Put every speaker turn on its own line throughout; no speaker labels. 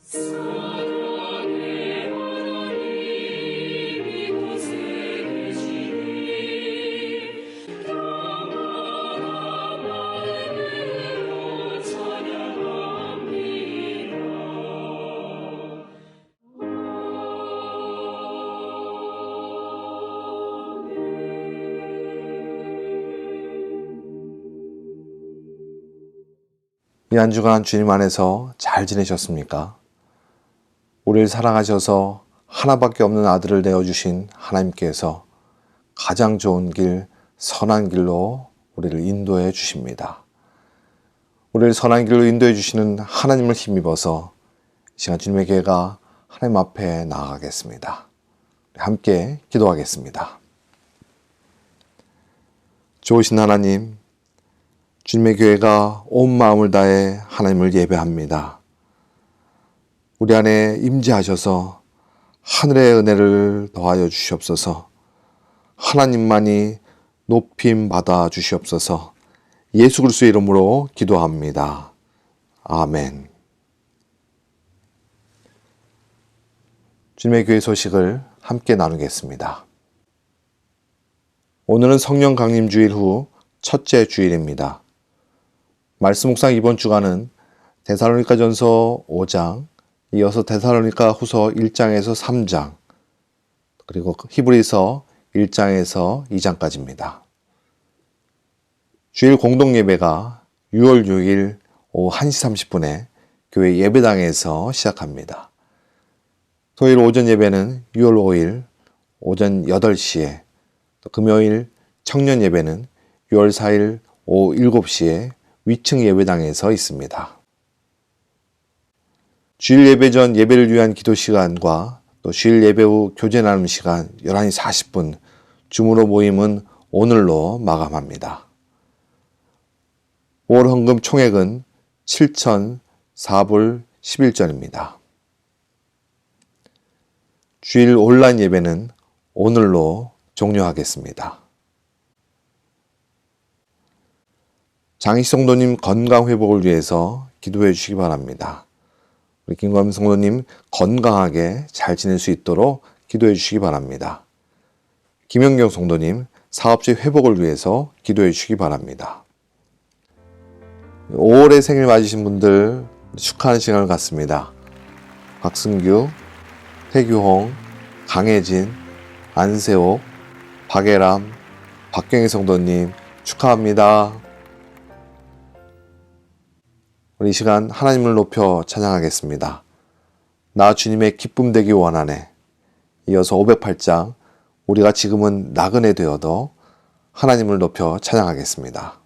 사랑의 하나님 이곳에 계시니 평안한 마음으로 찬양합니다.
이 한 주간 주님 안에서 잘 지내셨습니까? 우리를 사랑하셔서 하나밖에 없는 아들을 내어주신 하나님께서 가장 좋은 길, 선한 길로 우리를 인도해 주십니다. 우리를 선한 길로 인도해 주시는 하나님을 힘입어서 이 시간 주님의 교회가 하나님 앞에 나아가겠습니다. 함께 기도하겠습니다. 좋으신 하나님, 주님의 교회가 온 마음을 다해 하나님을 예배합니다. 우리 안에 임재하셔서 하늘의 은혜를 더하여 주시옵소서. 하나님만이 높임 받아 주시옵소서. 예수 그리스도의 이름으로 기도합니다. 아멘. 주님의 교회 소식을 함께 나누겠습니다. 오늘은 성령 강림 주일 후 첫째 주일입니다. 말씀 묵상 이번 주간은 데살로니가전서 5장, 이어서 데살로니가 후서 1장에서 3장, 그리고 히브리서 1장에서 2장까지입니다. 주일 공동예배가 6월 6일 오후 1시 30분에 교회 예배당에서 시작합니다. 토요일 오전 예배는 6월 5일 오전 8시에, 또 금요일 청년 예배는 6월 4일 오후 7시에 위층 예배당에서 있습니다. 주일 예배 전 예배를 위한 기도 시간과 또 주일 예배 후 교제 나눔 시간 11시 40분, 줌으로 모임은 오늘로 마감합니다. 5월 헌금 총액은 7,004불 11전입니다. 주일 온라인 예배는 오늘로 종료하겠습니다. 장희식 성도님 건강 회복을 위해서 기도해 주시기 바랍니다. 우리 김광민 성도님 건강하게 잘 지낼 수 있도록 기도해 주시기 바랍니다. 김영경 성도님 사업적 회복을 위해서 기도해 주시기 바랍니다. 5월에 생일 맞으신 분들 축하하는 시간을 갖습니다. 박승규, 태규홍, 강혜진, 안세옥, 박예람, 박경희 성도님 축하합니다. 우리 이 시간 하나님을 높여 찬양하겠습니다. 나 주님의 기쁨 되기 원하네. 이어서 508장 우리가 지금은 나그네 되어도 하나님을 높여 찬양하겠습니다.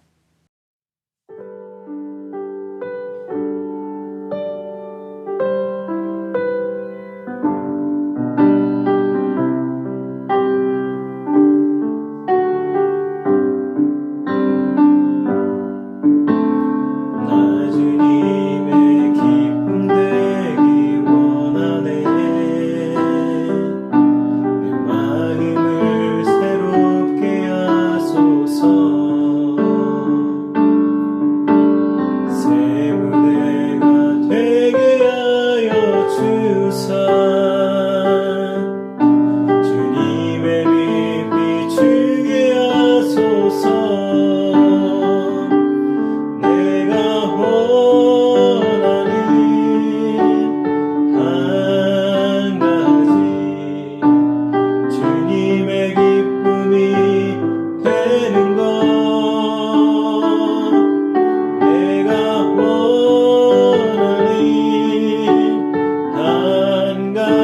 한 가지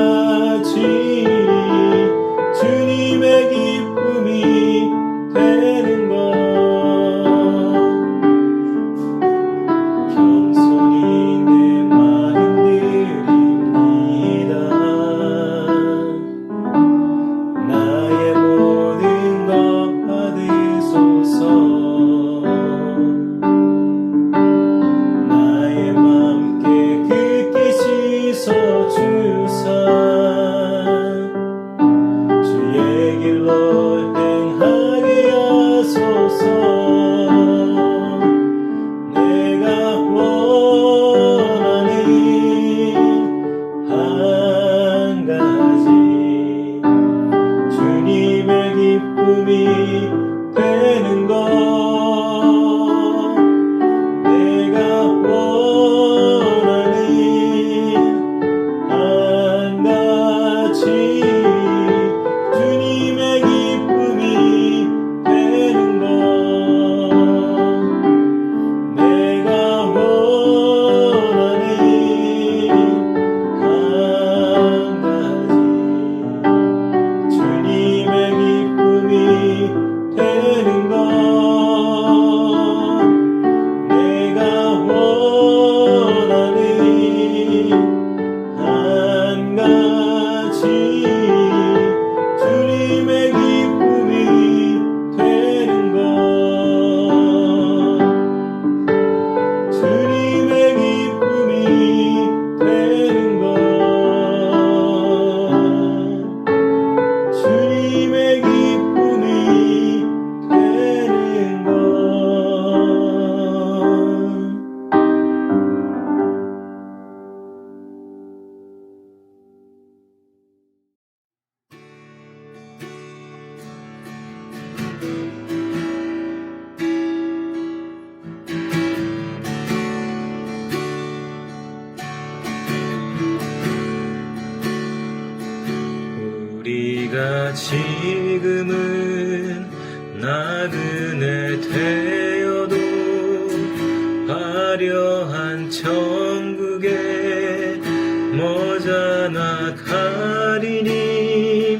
내가 지금은 나그네 되어도 화려한 천국에 머자나 가리니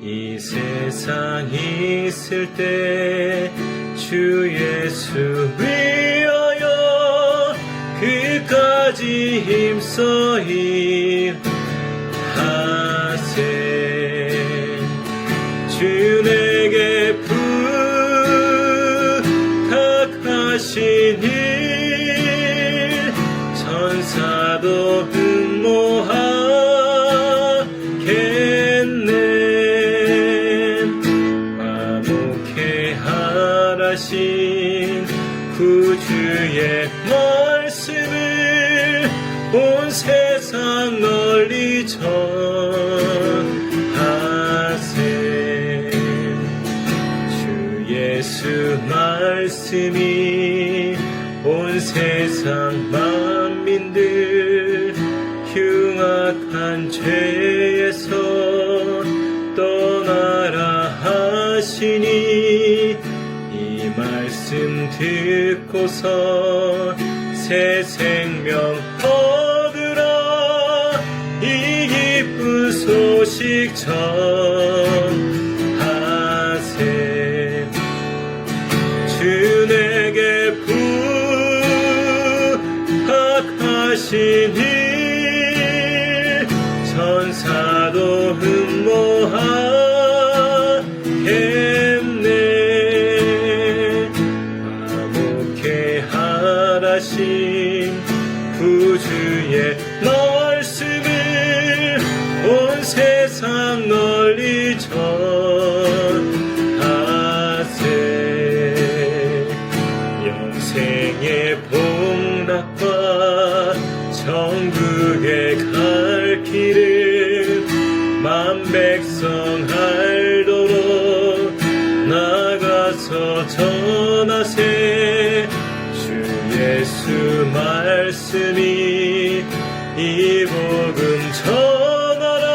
이 세상 있을 때 주 예수 위하여 그까지 힘써 일하세. 주 내게 부탁하신 일 천사도 흠모하겠네. 화목해 하라신 구주의 말씀을 온 세상 널리 전하세. 주 예수 말씀이 온 세상 만민들 흉악한 죄에서 떠나라 하시니 이 말씀 듣고서 새 생명 얻으라. 이 기쁜 소식 전하세. 주 내게 부탁하신 일 천사도 흠모하겠네. 화목해 하라신 구주의 말씀을 온 세상 널리 전하세. 영생의 복락과 천국에 갈 길을 만 백성 알도록 나가서 전하세. 주 예수 말씀이 이 복음 전하라.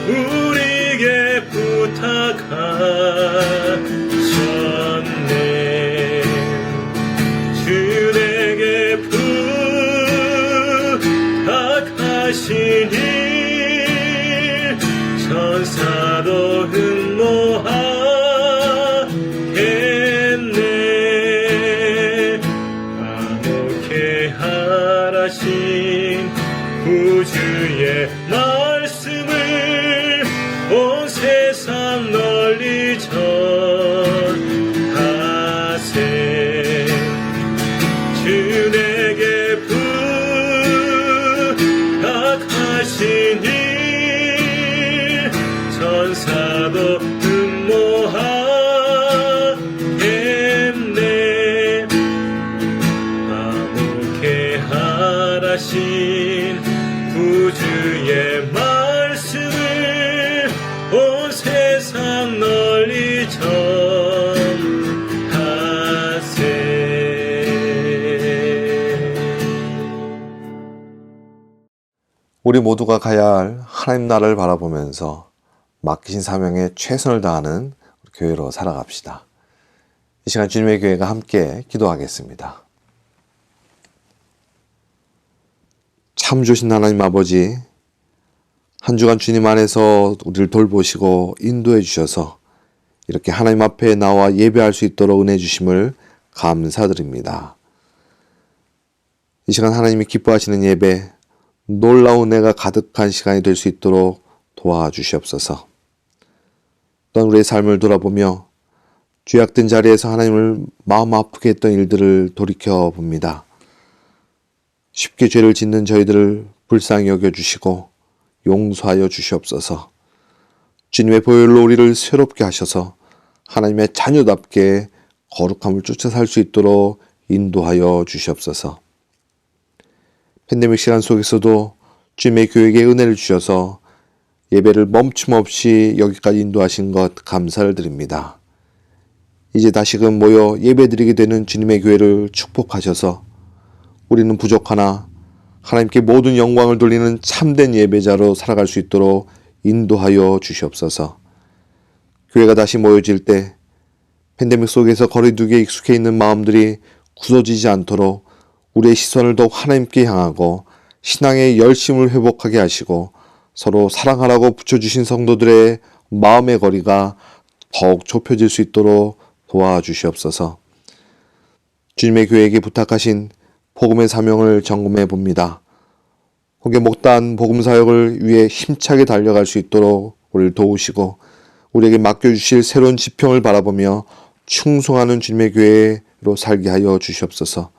우리에게 부탁하셨네. 주 내게 부탁하신 일 천사도 흠모하겠네. 화목해 하라신 구주의 말씀을 온 세상 널리 전하세. 주 내게 부탁하신 일 천사도 흠모하겠네. 화목해 하라신 구주의 말씀을 온 세상 널리 전하세.
우리 모두가 가야 할 하나님 나라를 바라보면서 맡기신 사명에 최선을 다하는 교회로 살아갑시다. 이 시간 주님의 교회가 함께 기도하겠습니다. 참 좋으신 하나님 아버지, 한 주간 주님 안에서 우리를 돌보시고 인도해 주셔서 이렇게 하나님 앞에 나와 예배할 수 있도록 은혜 주심을 감사드립니다. 이 시간 하나님이 기뻐하시는 예배, 놀라운 은혜가 가득한 시간이 될 수 있도록 도와주시옵소서. 또한 우리의 삶을 돌아보며 죄악된 자리에서 하나님을 마음 아프게 했던 일들을 돌이켜봅니다. 쉽게 죄를 짓는 저희들을 불쌍히 여겨주시고 용서하여 주시옵소서. 주님의 보혈로 우리를 새롭게 하셔서 하나님의 자녀답게 거룩함을 쫓아 살 수 있도록 인도하여 주시옵소서. 팬데믹 시간 속에서도 주님의 교회에게 은혜를 주셔서 예배를 멈춤없이 여기까지 인도하신 것 감사를 드립니다. 이제 다시금 모여 예배드리게 되는 주님의 교회를 축복하셔서 우리는 부족하나 하나님께 모든 영광을 돌리는 참된 예배자로 살아갈 수 있도록 인도하여 주시옵소서. 교회가 다시 모여질 때 팬데믹 속에서 거리두기에 익숙해 있는 마음들이 굳어지지 않도록 우리의 시선을 더욱 하나님께 향하고 신앙의 열심을 회복하게 하시고 서로 사랑하라고 붙여주신 성도들의 마음의 거리가 더욱 좁혀질 수 있도록 도와주시옵소서. 주님의 교회에게 부탁하신 복음의 사명을 점검해 봅니다. 혹여 목단 복음 사역을 위해 힘차게 달려갈 수 있도록 우리를 도우시고 우리에게 맡겨주실 새로운 지평을 바라보며 충성하는 주님의 교회로 살게 하여 주시옵소서.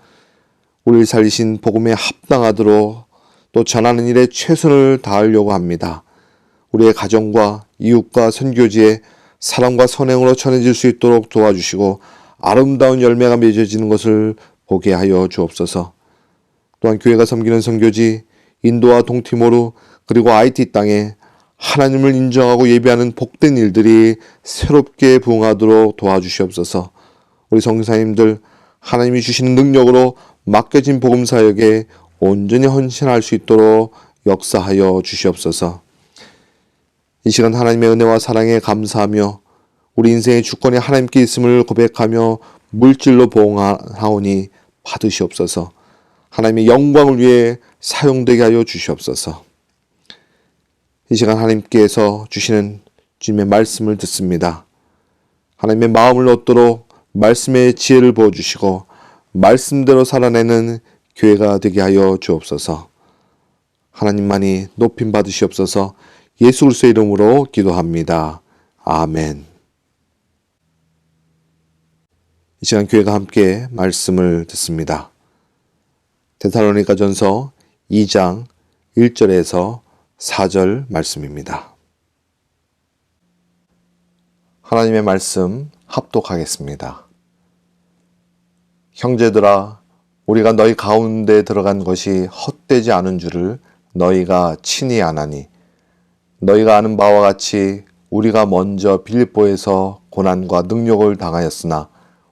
우리를 살리신 복음에 합당하도록 또 전하는 일에 최선을 다하려고 합니다. 우리의 가정과 이웃과 선교지에 사랑과 선행으로 전해질 수 있도록 도와주시고 아름다운 열매가 맺어지는 것을 보게 하여 주옵소서. 또한 교회가 섬기는 선교지 인도와 동티모르 그리고 IT 땅에 하나님을 인정하고 예배하는 복된 일들이 새롭게 부흥하도록 도와주시옵소서. 우리 선교사님들 하나님이 주시는 능력으로 맡겨진 복음 사역에 온전히 헌신할 수 있도록 역사하여 주시옵소서. 이 시간 하나님의 은혜와 사랑에 감사하며 우리 인생의 주권이 하나님께 있음을 고백하며 물질로 보응하오니 받으시옵소서. 하나님의 영광을 위해 사용되게 하여 주시옵소서. 이 시간 하나님께서 주시는 주님의 말씀을 듣습니다. 하나님의 마음을 얻도록 말씀의 지혜를 부어주시고 말씀대로 살아내는 교회가 되게 하여 주옵소서. 하나님만이 높임 받으시옵소서. 예수 그리스도의 이름으로 기도합니다. 아멘. 이 시간 교회가 함께 말씀을 듣습니다. 데살로니가전서 2장 1절에서 4절 말씀입니다. 하나님의 말씀 합독하겠습니다. 형제들아, 우리가 너희 가운데 들어간 것이 헛되지 않은 줄을 너희가 친히 아나니, 너희가 아는 바와 같이 우리가 먼저 빌립보에서 고난과 능욕을 당하였으나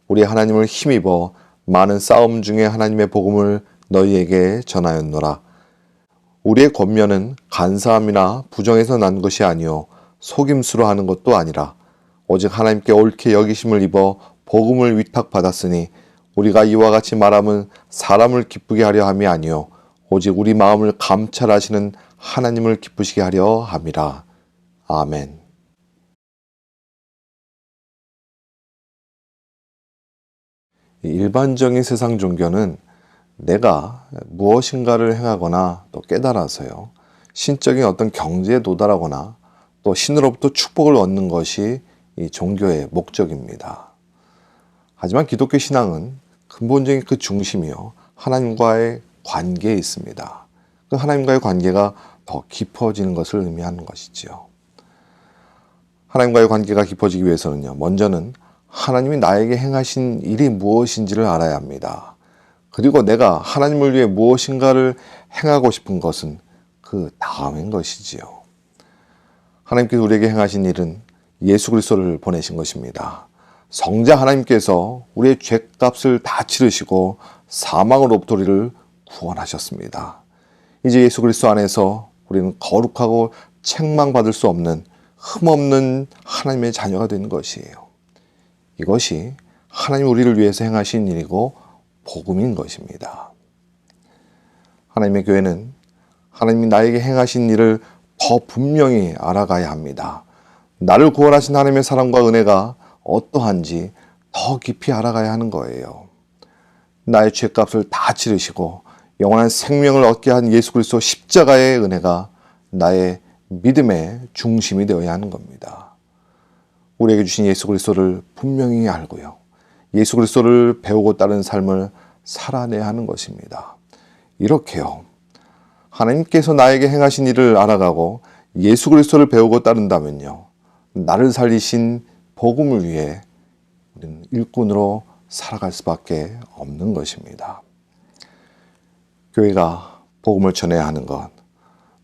우리 하나님을 힘입어 많은 싸움 중에 하나님의 복음을 너희에게 전하였노라. 우리의 권면은 간사함이나 부정에서 난 것이 아니요 속임수로 하는 것도 아니라 오직 하나님께 옳게 여기심을 입어 복음을 위탁받았으니 우리가 이와 같이 말함은 사람을 기쁘게 하려 함이 아니요 오직 우리 마음을 감찰하시는 하나님을 기쁘시게 하려 함이라. 아멘. 일반적인 세상 종교는 내가 무엇인가를 행하거나 또 깨달아서요, 신적인 어떤 경지에 도달하거나 또 신으로부터 축복을 얻는 것이 이 종교의 목적입니다. 하지만 기독교 신앙은 근본적인 그 중심이요, 하나님과의 관계에 있습니다. 그 하나님과의 관계가 더 깊어지는 것을 의미하는 것이지요. 하나님과의 관계가 깊어지기 위해서는요, 먼저는 하나님이 나에게 행하신 일이 무엇인지를 알아야 합니다. 그리고 내가 하나님을 위해 무엇인가를 행하고 싶은 것은 그 다음인 것이지요. 하나님께서 우리에게 행하신 일은 예수 그리스도를 보내신 것입니다. 성자 하나님께서 우리의 죄값을 다 치르시고 사망으로부터 우리를 구원하셨습니다. 이제 예수 그리스도 안에서 우리는 거룩하고 책망받을 수 없는 흠없는 하나님의 자녀가 되는 것이에요. 이것이 하나님 우리를 위해서 행하신 일이고 복음인 것입니다. 하나님의 교회는 하나님이 나에게 행하신 일을 더 분명히 알아가야 합니다. 나를 구원하신 하나님의 사랑과 은혜가 어떠한지 더 깊이 알아가야 하는 거예요. 나의 죄값을 다 치르시고 영원한 생명을 얻게 한 예수 그리스도 십자가의 은혜가 나의 믿음의 중심이 되어야 하는 겁니다. 우리에게 주신 예수 그리스도를 분명히 알고요, 예수 그리스도를 배우고 따른 삶을 살아내야 하는 것입니다. 이렇게요, 하나님께서 나에게 행하신 일을 알아가고 예수 그리스도를 배우고 따른다면요, 나를 살리신 복음을 위해 우리는 일꾼으로 살아갈 수밖에 없는 것입니다. 교회가 복음을 전해야 하는 것,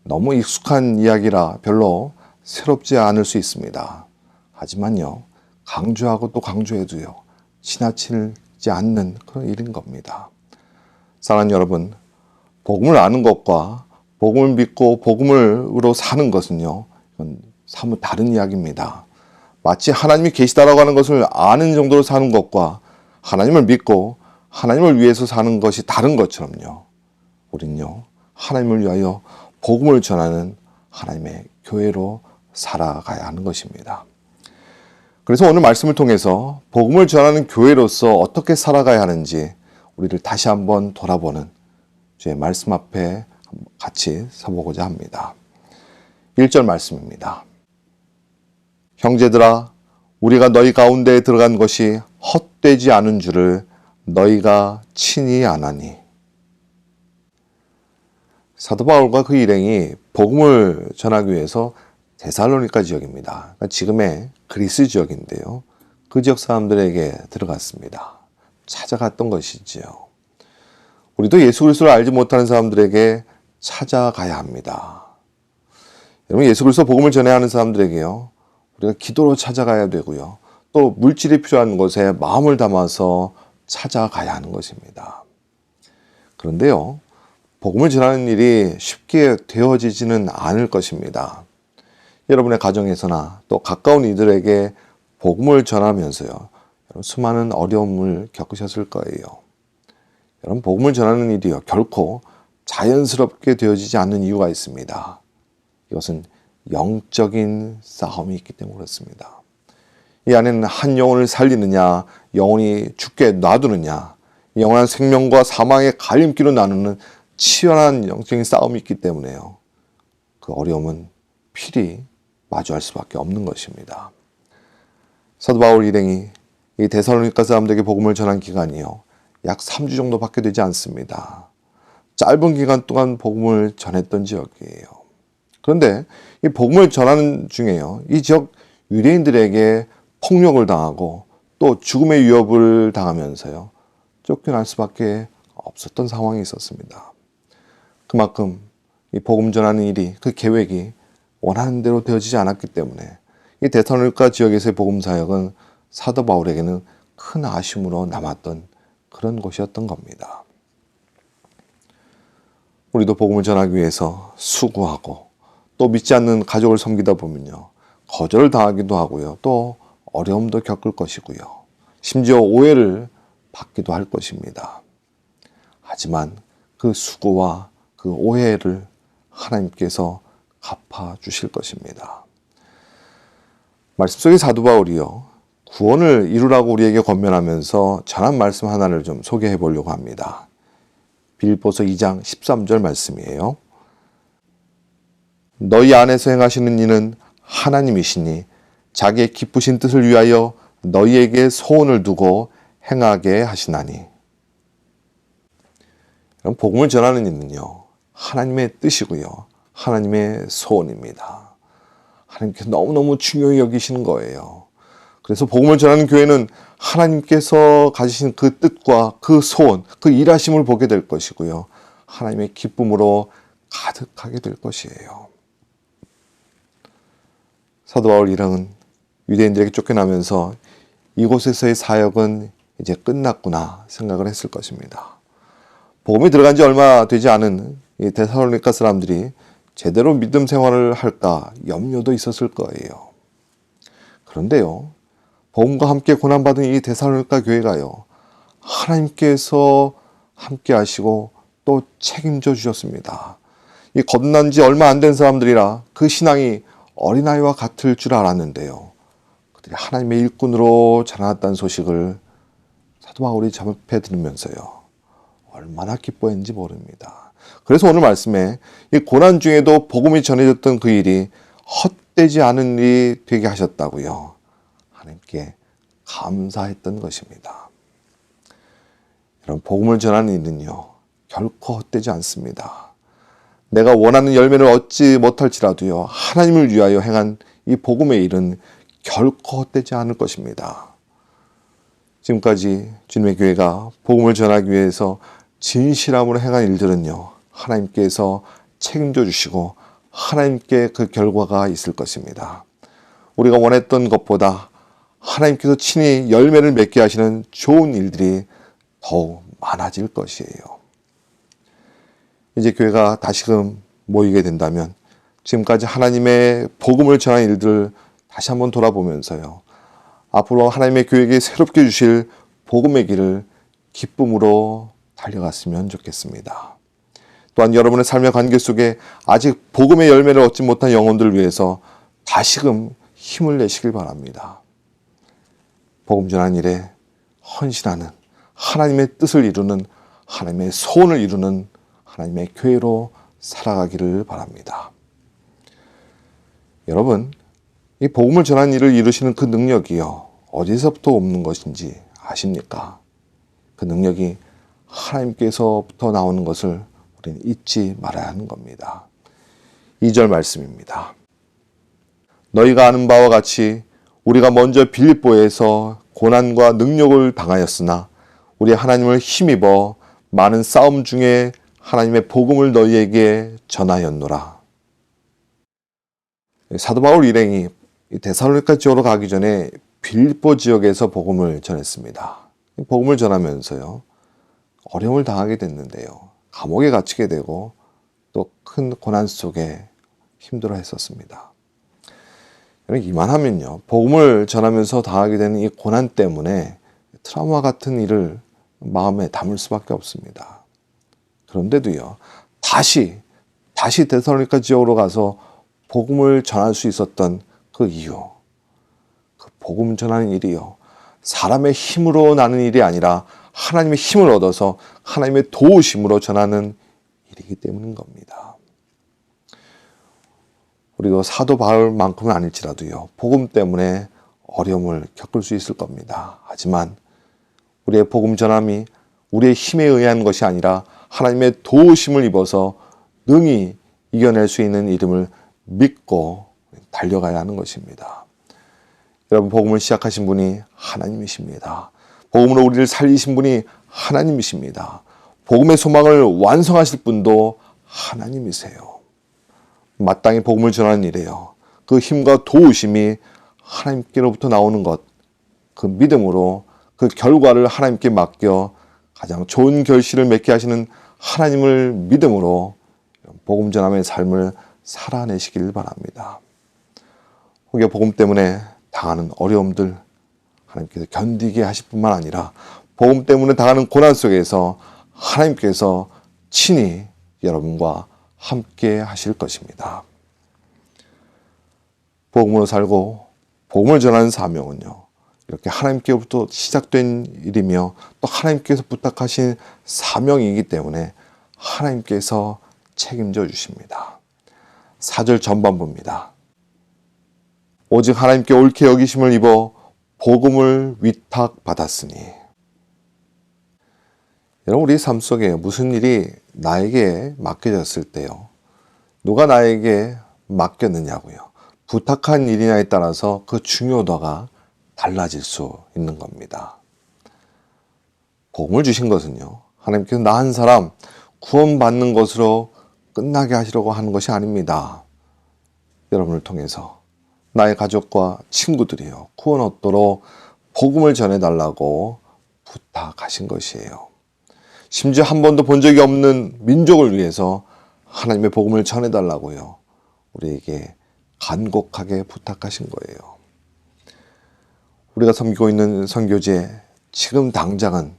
너무 익숙한 이야기라 별로 새롭지 않을 수 있습니다. 하지만요, 강조하고 또 강조해도요, 지나치지 않는 그런 일인 겁니다. 사랑하는 여러분, 복음을 아는 것과 복음을 믿고 복음으로 사는 것은요, 그건 사뭇 다른 이야기입니다. 마치 하나님이 계시다라고 하는 것을 아는 정도로 사는 것과 하나님을 믿고 하나님을 위해서 사는 것이 다른 것처럼요. 우린요, 하나님을 위하여 복음을 전하는 하나님의 교회로 살아가야 하는 것입니다. 그래서 오늘 말씀을 통해서 복음을 전하는 교회로서 어떻게 살아가야 하는지 우리를 다시 한번 돌아보는 주의 말씀 앞에 같이 서보고자 합니다. 1절 말씀입니다. 형제들아, 우리가 너희 가운데에 들어간 것이 헛되지 않은 줄을 너희가 친히 아나니. 사도 바울과 그 일행이 복음을 전하기 위해서 데살로니가 지역입니다. 그러니까 지금의 그리스 지역인데요. 그 지역 사람들에게 들어갔습니다. 찾아갔던 것이지요. 우리도 예수 그리스도를 알지 못하는 사람들에게 찾아가야 합니다. 여러분, 예수 그리스도 복음을 전해야 하는 사람들에게요, 우리가 기도로 찾아가야 되고요. 또 물질이 필요한 곳에 마음을 담아서 찾아가야 하는 것입니다. 그런데요, 복음을 전하는 일이 쉽게 되어지지는 않을 것입니다. 여러분의 가정에서나 또 가까운 이들에게 복음을 전하면서요, 수많은 어려움을 겪으셨을 거예요. 여러분, 복음을 전하는 일이요, 결코 자연스럽게 되어지지 않는 이유가 있습니다. 이것은 영적인 싸움이 있기 때문에 그렇습니다. 이 안에는 한 영혼을 살리느냐, 영혼이 죽게 놔두느냐, 영원한 생명과 사망의 갈림길로 나누는 치열한 영적인 싸움이 있기 때문에요. 그 어려움은 필히 마주할 수밖에 없는 것입니다. 사도 바울 일행이 이 데살로니가 사람들에게 복음을 전한 기간이요, 약 3주 정도밖에 되지 않습니다. 짧은 기간 동안 복음을 전했던 지역이에요. 그런데 이 복음을 전하는 중에요, 이 지역 유대인들에게 폭력을 당하고 또 죽음의 위협을 당하면서요, 쫓겨날 수밖에 없었던 상황이 있었습니다. 그만큼 이 복음 전하는 일이, 그 계획이 원하는 대로 되어지지 않았기 때문에 이 데살로니가 지역에서의 복음 사역은 사도 바울에게는 큰 아쉬움으로 남았던 그런 곳이었던 겁니다. 우리도 복음을 전하기 위해서 수고하고 또 믿지 않는 가족을 섬기다 보면요, 거절을 당하기도 하고요, 또 어려움도 겪을 것이고요, 심지어 오해를 받기도 할 것입니다. 하지만 그 수고와 그 오해를 하나님께서 갚아주실 것입니다. 말씀 속의 사도 바울이요, 구원을 이루라고 우리에게 권면하면서 전한 말씀 하나를 좀 소개해 보려고 합니다. 빌립보서 2장 13절 말씀이에요. 너희 안에서 행하시는 이는 하나님이시니 자기의 기쁘신 뜻을 위하여 너희에게 소원을 두고 행하게 하시나니. 그럼 복음을 전하는 이는요, 하나님의 뜻이고요, 하나님의 소원입니다. 하나님께서 너무너무 중요히 여기시는 거예요. 그래서 복음을 전하는 교회는 하나님께서 가지신 그 뜻과 그 소원, 그 일하심을 보게 될 것이고요, 하나님의 기쁨으로 가득하게 될 것이에요. 사도 바울 일행은 유대인들에게 쫓겨나면서 이곳에서의 사역은 이제 끝났구나 생각을 했을 것입니다. 복음이 들어간 지 얼마 되지 않은 이 데살로니가 사람들이 제대로 믿음 생활을 할까 염려도 있었을 거예요. 그런데요, 복음과 함께 고난받은 이 데살로니가 교회가요, 하나님께서 함께 하시고 또 책임져 주셨습니다. 이 거듭난 지 얼마 안 된 사람들이라 그 신앙이 어린아이와 같을 줄 알았는데요, 그들이 하나님의 일꾼으로 자라났다는 소식을 사도 바울이 접해 들으면서요, 얼마나 기뻐했는지 모릅니다. 그래서 오늘 말씀에 이 고난 중에도 복음이 전해졌던 그 일이 헛되지 않은 일이 되게 하셨다고요, 하나님께 감사했던 것입니다. 여러분, 복음을 전하는 일은요, 결코 헛되지 않습니다. 내가 원하는 열매를 얻지 못할지라도요, 하나님을 위하여 행한 이 복음의 일은 결코 헛되지 않을 것입니다. 지금까지 주님의 교회가 복음을 전하기 위해서 진실함으로 행한 일들은요, 하나님께서 책임져 주시고 하나님께 그 결과가 있을 것입니다. 우리가 원했던 것보다 하나님께서 친히 열매를 맺게 하시는 좋은 일들이 더욱 많아질 것이에요. 이제 교회가 다시금 모이게 된다면 지금까지 하나님의 복음을 전한 일들을 다시 한번 돌아보면서요. 앞으로 하나님의 교회에게 새롭게 주실 복음의 길을 기쁨으로 달려갔으면 좋겠습니다. 또한 여러분의 삶의 관계 속에 아직 복음의 열매를 얻지 못한 영혼들을 위해서 다시금 힘을 내시길 바랍니다. 복음 전한 일에 헌신하는 하나님의 뜻을 이루는 하나님의 소원을 이루는 하나님의 교회로 살아가기를 바랍니다. 여러분, 이 복음을 전한 일을 이루시는 그 능력이요, 어디서부터 오는 것인지 아십니까? 그 능력이 하나님께서부터 나오는 것을 우리는 잊지 말아야 하는 겁니다. 2절 말씀입니다. 너희가 아는 바와 같이 우리가 먼저 빌립보에서 고난과 능력을 당하였으나 우리 하나님을 힘입어 많은 싸움 중에 하나님의 복음을 너희에게 전하였노라. 사도 바울 일행이 데살로니가 지역으로 가기 전에 빌립보 지역에서 복음을 전했습니다. 복음을 전하면서요, 어려움을 당하게 됐는데요. 감옥에 갇히게 되고 또 큰 고난 속에 힘들어 했었습니다. 이만하면요, 복음을 전하면서 당하게 되는 이 고난 때문에 트라우마 같은 일을 마음에 담을 수밖에 없습니다. 그런데도요, 다시 데살로니가 지역으로 가서 복음을 전할 수 있었던 그 이유, 그 복음 전하는 일이요, 사람의 힘으로 나는 일이 아니라 하나님의 힘을 얻어서 하나님의 도우심으로 전하는 일이기 때문인 겁니다. 우리도 사도 바울만큼은 아닐지라도요, 복음 때문에 어려움을 겪을 수 있을 겁니다. 하지만 우리의 복음 전함이 우리의 힘에 의한 것이 아니라 하나님의 도우심을 입어서 능히 이겨낼 수 있는 이름을 믿고 달려가야 하는 것입니다. 여러분, 복음을 시작하신 분이 하나님이십니다. 복음으로 우리를 살리신 분이 하나님이십니다. 복음의 소망을 완성하실 분도 하나님이세요. 마땅히 복음을 전하는 일이에요. 그 힘과 도우심이 하나님께로부터 나오는 것, 그 믿음으로 그 결과를 하나님께 맡겨 가장 좋은 결실을 맺게 하시는 하나님을 믿음으로 복음 전함의 삶을 살아내시길 바랍니다. 혹여 복음 때문에 당하는 어려움들 하나님께서 견디게 하실 뿐만 아니라 복음 때문에 당하는 고난 속에서 하나님께서 친히 여러분과 함께 하실 것입니다. 복음으로 살고 복음을 전하는 사명은요, 이렇게 하나님께로부터 시작된 일이며 또 하나님께서 부탁하신 사명이기 때문에 하나님께서 책임져 주십니다. 4절 전반부입니다. 오직 하나님께 옳게 여기심을 입어 복음을 위탁받았으니. 여러분, 우리 삶 속에 무슨 일이 나에게 맡겨졌을 때요, 누가 나에게 맡겼느냐고요, 부탁한 일이냐에 따라서 그 중요도가 달라질 수 있는 겁니다. 복음을 주신 것은요, 하나님께서 나 한 사람 구원받는 것으로 끝나게 하시려고 하는 것이 아닙니다. 여러분을 통해서 나의 가족과 친구들이요, 구원 얻도록 복음을 전해달라고 부탁하신 것이에요. 심지어 한 번도 본 적이 없는 민족을 위해서 하나님의 복음을 전해달라고요, 우리에게 간곡하게 부탁하신 거예요. 우리가 섬기고 있는 선교지에 지금 당장은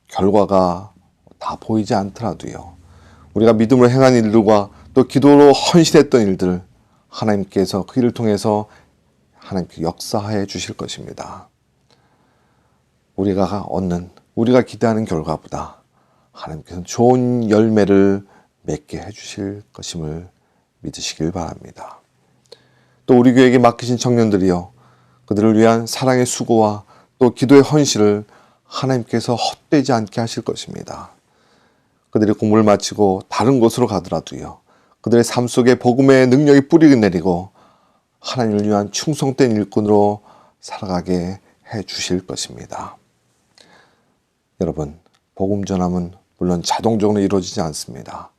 결과가 다 보이지 않더라도요, 우리가 믿음으로 행한 일들과 또 기도로 헌신했던 일들, 하나님께서 그 일을 통해서 하나님께 역사해 주실 것입니다. 우리가 얻는, 우리가 기대하는 결과보다 하나님께서는 좋은 열매를 맺게 해 주실 것임을 믿으시길 바랍니다. 또 우리 교회에게 맡기신 청년들이요, 그들을 위한 사랑의 수고와 또 기도의 헌신을 하나님께서 헛되지 않게 하실 것입니다. 그들이 공부를 마치고 다른 곳으로 가더라도요, 그들의 삶 속에 복음의 능력이 뿌리 내리고 하나님을 위한 충성된 일꾼으로 살아가게 해 주실 것입니다. 여러분, 복음 전함은 물론 자동적으로 이루어지지 않습니다.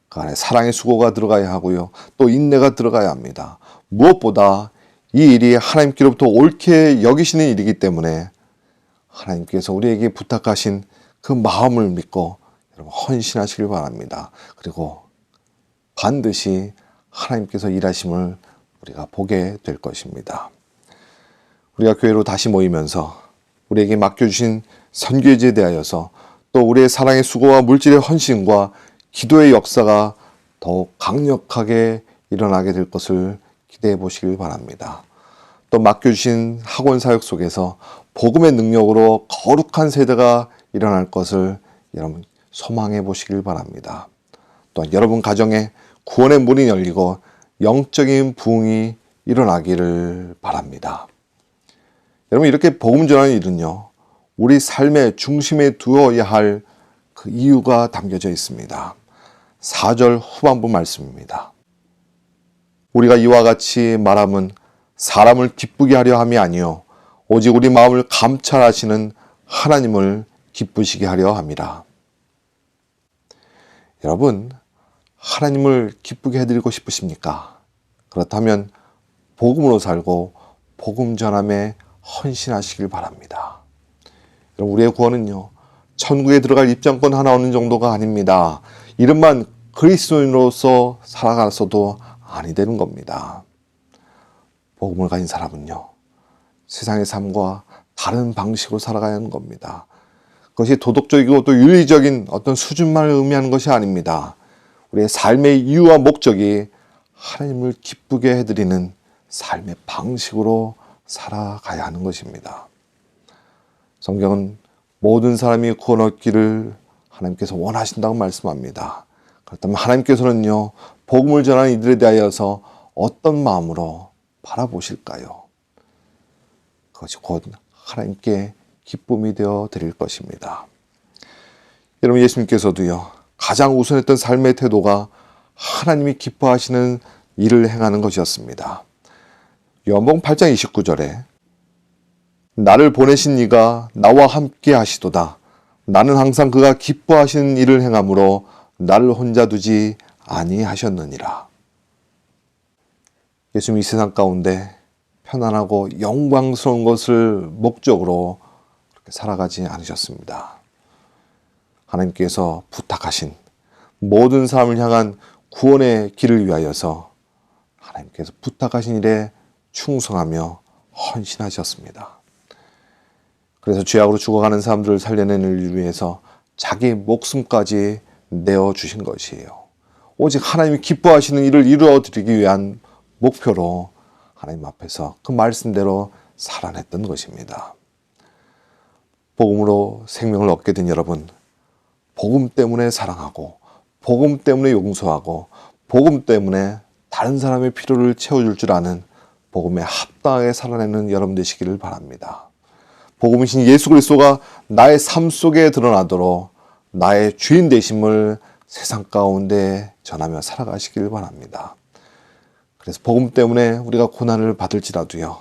그 안에 사랑의 수고가 들어가야 하고요, 또 인내가 들어가야 합니다. 무엇보다 이 일이 하나님께로부터 옳게 여기시는 일이기 때문에 하나님께서 우리에게 부탁하신 그 마음을 믿고 여러분 헌신하시길 바랍니다. 그리고 반드시 하나님께서 일하심을 우리가 보게 될 것입니다. 우리가 교회로 다시 모이면서 우리에게 맡겨주신 선교지에 대하여서 또 우리의 사랑의 수고와 물질의 헌신과 기도의 역사가 더욱 강력하게 일어나게 될 것을 기대해 보시길 바랍니다. 또 맡겨주신 학원 사역 속에서 복음의 능력으로 거룩한 세대가 일어날 것을 여러분 소망해 보시길 바랍니다. 또한 여러분 가정에 구원의 문이 열리고 영적인 부흥이 일어나기를 바랍니다. 여러분 이렇게 복음 전하는 일은요, 우리 삶의 중심에 두어야 할 그 이유가 담겨져 있습니다. 4절 후반부 말씀입니다. 우리가 이와 같이 말함은 사람을 기쁘게 하려 함이 아니요 오직 우리 마음을 감찰하시는 하나님을 기쁘시게 하려 함이라. 여러분, 하나님을 기쁘게 해드리고 싶으십니까? 그렇다면 복음으로 살고 복음 전함에 헌신하시길 바랍니다. 여러분, 우리의 구원은요, 천국에 들어갈 입장권 하나 얻는 정도가 아닙니다. 이름만 그리스도인으로서 살아가서도 아니 되는 겁니다. 복음을 가진 사람은요, 세상의 삶과 다른 방식으로 살아가야 하는 겁니다. 그것이 도덕적이고 또 윤리적인 어떤 수준만을 의미하는 것이 아닙니다. 우리의 삶의 이유와 목적이 하나님을 기쁘게 해드리는 삶의 방식으로 살아가야 하는 것입니다. 성경은 모든 사람이 구원 얻기를 하나님께서 원하신다고 말씀합니다. 그렇다면 하나님께서는요, 복음을 전하는 이들에 대하여서 어떤 마음으로 바라보실까요? 그것이 곧 하나님께 기쁨이 되어 드릴 것입니다. 여러분, 예수님께서도요, 가장 우선했던 삶의 태도가 하나님이 기뻐하시는 일을 행하는 것이었습니다. 요한복음 8장 29절에 나를 보내신 이가 나와 함께 하시도다. 나는 항상 그가 기뻐하시는 일을 행함으로 나를 혼자 두지 아니하셨느니라. 예수님이 이 세상 가운데 편안하고 영광스러운 것을 목적으로 그렇게 살아가지 않으셨습니다. 하나님께서 부탁하신 모든 사람을 향한 구원의 길을 위하여서 하나님께서 부탁하신 일에 충성하며 헌신하셨습니다. 그래서 죄악으로 죽어가는 사람들을 살려내는 일을 위해서 자기 목숨까지 내어주신 것이에요. 오직 하나님이 기뻐하시는 일을 이루어드리기 위한 목표로 하나님 앞에서 그 말씀대로 살아냈던 것입니다. 복음으로 생명을 얻게 된 여러분, 복음 때문에 사랑하고 복음 때문에 용서하고 복음 때문에 다른 사람의 필요를 채워줄 줄 아는 복음에 합당하게 살아내는 여러분 되시기를 바랍니다. 복음이신 예수 그리스도가 나의 삶 속에 드러나도록 나의 주인 되심을 세상 가운데 전하며 살아가시길 바랍니다. 그래서 복음 때문에 우리가 고난을 받을지라도요,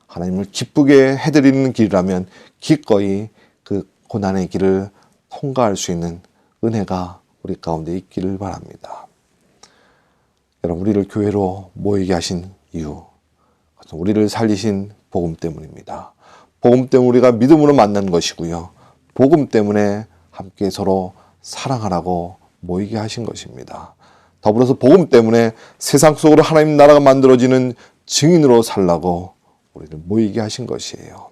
하나님을 기쁘게 해드리는 길이라면 기꺼이 그 고난의 길을 통과할 수 있는 은혜가 우리 가운데 있기를 바랍니다. 여러분, 우리를 교회로 모이게 하신 이유, 우리를 살리신 복음 때문입니다. 복음 때문에 우리가 믿음으로 만난 것이고요, 복음 때문에 함께 서로 사랑하라고 모이게 하신 것입니다. 더불어서 복음 때문에 세상 속으로 하나님 나라가 만들어지는 증인으로 살라고 우리를 모이게 하신 것이에요.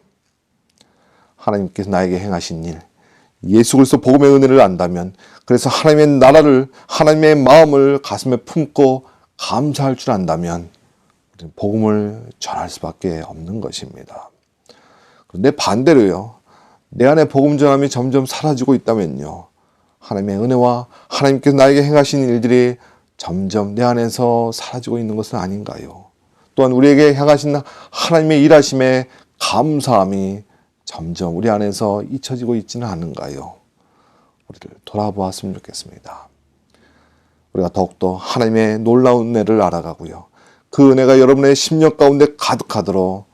하나님께서 나에게 행하신 일, 예수 그리스도 복음의 은혜를 안다면, 그래서 하나님의 나라를, 하나님의 마음을 가슴에 품고 감사할 줄 안다면 우리는 복음을 전할 수밖에 없는 것입니다. 그런데 반대로요, 내 안에 복음 전함이 점점 사라지고 있다면요, 하나님의 은혜와 하나님께서 나에게 행하신 일들이 점점 내 안에서 사라지고 있는 것은 아닌가요? 또한 우리에게 행하신 하나님의 일하심에 감사함이 점점 우리 안에서 잊혀지고 있지는 않은가요? 우리를 돌아보았으면 좋겠습니다. 우리가 더욱더 하나님의 놀라운 은혜를 알아가고요, 그 은혜가 여러분의 심령 가운데 가득하도록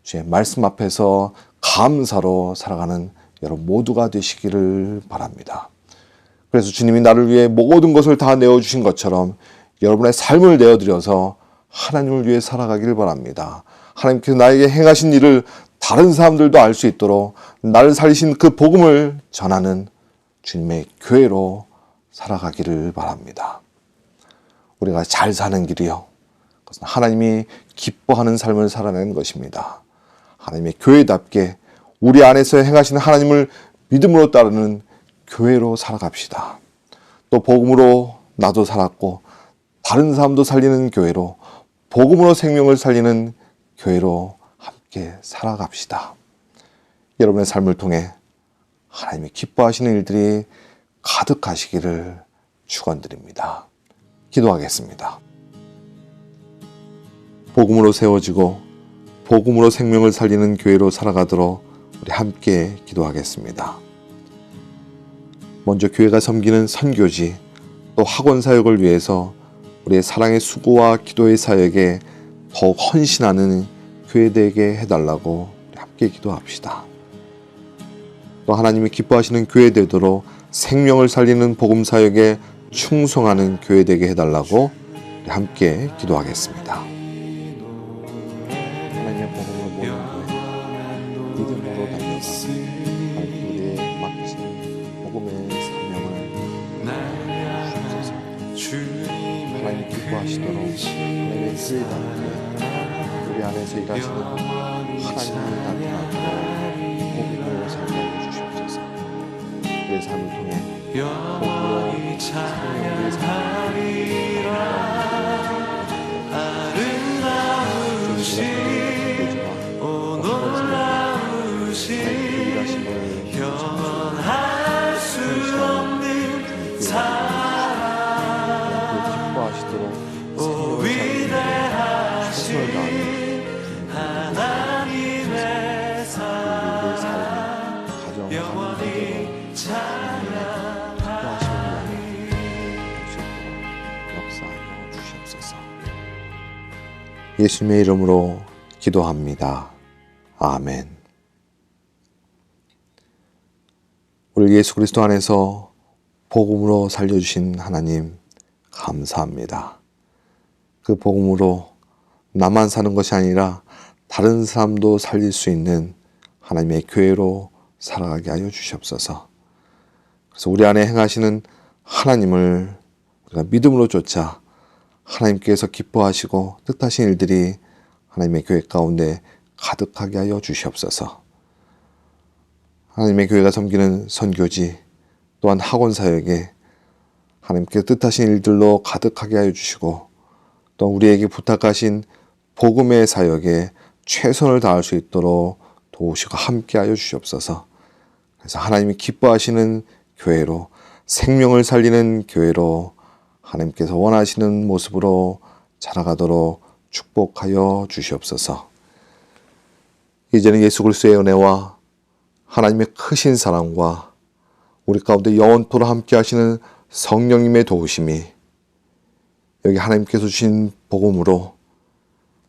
주의 말씀 앞에서 감사로 살아가는 여러분 모두가 되시기를 바랍니다. 그래서 주님이 나를 위해 모든 것을 다 내어주신 것처럼 여러분의 삶을 내어드려서 하나님을 위해 살아가기를 바랍니다. 하나님께서 나에게 행하신 일을 다른 사람들도 알 수 있도록 나를 살리신 그 복음을 전하는 주님의 교회로 살아가기를 바랍니다. 우리가 잘 사는 길이요. 그것은 하나님이 기뻐하는 삶을 살아내는 것입니다. 하나님의 교회답게 우리 안에서 행하시는 하나님을 믿음으로 따르는 교회로 살아갑시다. 또 복음으로 나도 살았고 다른 사람도 살리는 교회로, 복음으로 생명을 살리는 교회로 함께 살아갑시다. 여러분의 삶을 통해 하나님이 기뻐하시는 일들이 가득하시기를 축원드립니다. 기도하겠습니다. 복음으로 세워지고 복음으로 생명을 살리는 교회로 살아가도록 우리 함께 기도하겠습니다. 먼저 교회가 섬기는 선교지, 또 학원 사역을 위해서 우리의 사랑의 수고와 기도의 사역에 더욱 헌신하는 교회 되게 해달라고 우리 함께 기도합시다. 또 하나님이 기뻐하시는 교회 되도록 생명을 살리는 복음 사역에 충성하는 교회 되게 해달라고 우리 함께 기도하겠습니다. 하나님의 복음을 모든 교회 믿음으로 달려가 하나님 우리의 맡기신 복음의 사명을 주옵소서. 하나님이 기뻐하시도록 하나님의 교회답게 우리 안에서 일하시는 하나님을 나타나도록 복음으로 살게 하여 주시옵소서. 우리의 삶을 통해 복음으로 생명의 삶을 아름다우신 변할 수 없는 사랑 기뻐하시도록 위대하신 하나님의 사랑 영원히 찬양하리. 역사하여 주시옵소서. 예수님의 이름으로 기도합니다. 아멘. 우리 예수 그리스도 안에서 복음으로 살려주신 하나님 감사합니다. 그 복음으로 나만 사는 것이 아니라 다른 사람도 살릴 수 있는 하나님의 교회로 살아가게 하여 주시옵소서. 그래서 우리 안에 행하시는 하나님을 우리가 믿음으로 쫓아 하나님께서 기뻐하시고 뜻하신 일들이 하나님의 교회 가운데 가득하게 하여 주시옵소서. 하나님의 교회가 섬기는 선교지 또한 학원 사역에 하나님께서 뜻하신 일들로 가득하게 하여 주시고 또 우리에게 부탁하신 복음의 사역에 최선을 다할 수 있도록 도우시고 함께 하여 주시옵소서. 그래서 하나님이 기뻐하시는 교회로, 생명을 살리는 교회로 하나님께서 원하시는 모습으로 자라가도록 축복하여 주시옵소서. 이제는 예수 그리스도의 은혜와 하나님의 크신 사랑과 우리 가운데 영원토록 함께 하시는 성령님의 도우심이 여기 하나님께서 주신 복음으로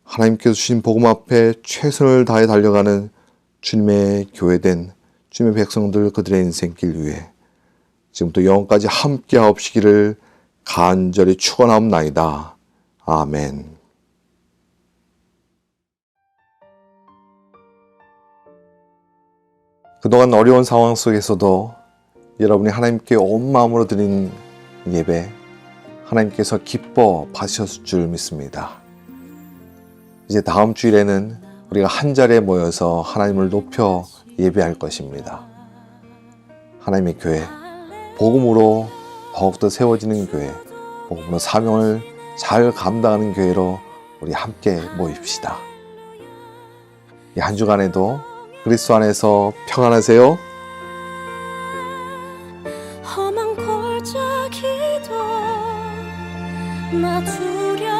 하나님께서 주신 복음 앞에 최선을 다해 달려가는 주님의 교회된 주님의 백성들 그들의 인생길 위에 지금부터 영원까지 함께 하옵시기를 간절히 축원하옵나이다. 아멘. 그동안 어려운 상황 속에서도 여러분이 하나님께 온 마음으로 드린 예배 하나님께서 기뻐 받으셨을 줄 믿습니다. 이제 다음 주일에는 우리가 한 자리에 모여서 하나님을 높여 예배할 것입니다. 하나님의 교회, 복음으로 더욱더 세워지는 교회, 복음으로 사명을 잘 감당하는 교회로 우리 함께 모입시다. 이 한 주간에도 그리스도 안에서 평안하세요.
험한 골짜기도 나 두려